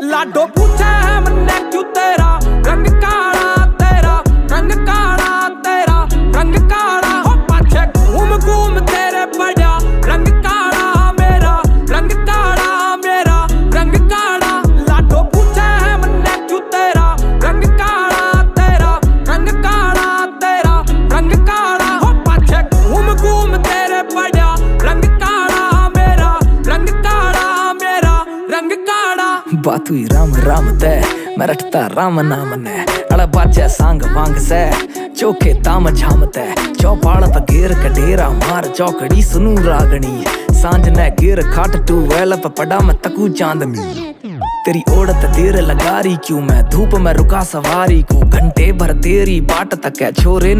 लाडो पूछे है मन्ने क्यों तेरा रंग काला, तेरा रंग काला, तेरा रंग काला। हो पाछे घूम घूम तेरे पड़ा रंग काला मेरा, रंग काला मेरा, रंग काला। लाडो पूछे है मन्ने क्यों तेरा रंग काला, तेरा रंग काला, तेरा रंग काला। हो पाछे घूम घूम तेरे पड़ा रंग काला मेरा, रंग काला मेरा, रंग काला। बात हुई राम राम दे मैं रटता राम नाम ने अड़ा बाजे सांग वांग से चौके ताम झाम ते चौपाल पे घेर कडेरा मार चौकड़ी सुनू रागनी सांझ ने गिर खाट टू वेल पे पड़ा मैं तकू चांदनी। तेरी ओढ़त देर लगा रही क्यों मैं धूप में रुका सवारी को घंटे भर तेरी बाट तक है छोरे